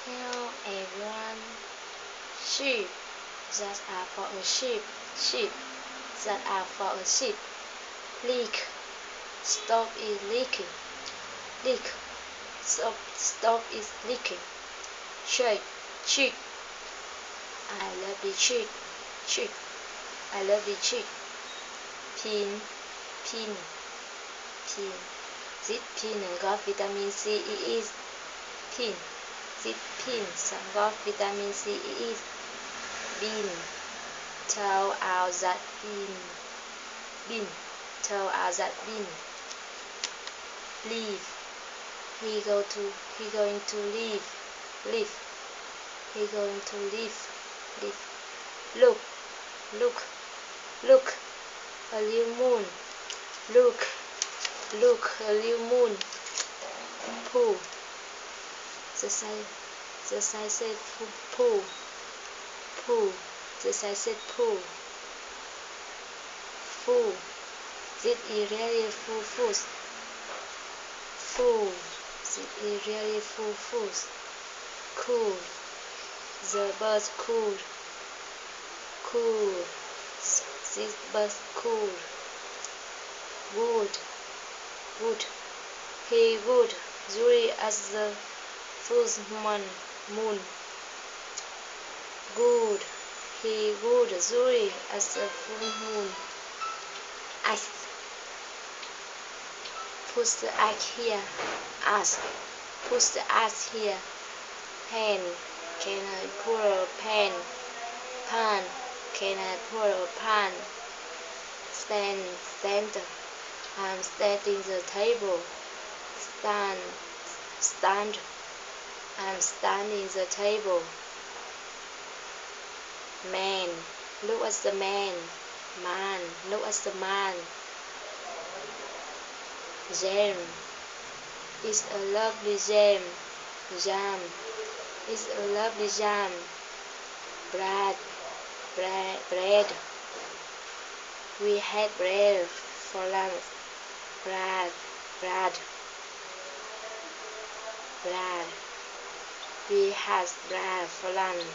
Hello everyone. Sheep that are for a sheep. Sheep that are for a sheep. Leak. Stove is leaking. Leak. Stove is leaking. Chick. Chick. I love the chick. Chick. I love the chick. Pin. Pin. Pin. This pin got vitamin C. It is pin. This pin got vitamin C. It is bean. Throw out that bean. Bean. Throw out that bean. Leave. He going to leave. Leave. He going to leave. Leave. Look. Look. Look. A little moon. Look. Look. A little moon. Pool. The sign said pool. Pool. The sign said pool. Full. This is really full food. Full. This is really full food. Cool. The birds cool. Cool. This bird cool. Wood. Wood. He would jury as the full moon. Good. He would jury as the full moon. Ice. Put the ice here. Ask. Put the ice here. Pen. Can I pour a pen? Pan. Can I pour a pan? Stand. Stand. I'm standing the table. Stand. Stand. I'm standing the table. Man. Look at the man. Man. Look at the man. Jam. It's a lovely jam. Jam. It's a lovely jam. Bread. Bread. Bread. We had bread for lunch. Bread. Bread. Bread. We had bread for lunch.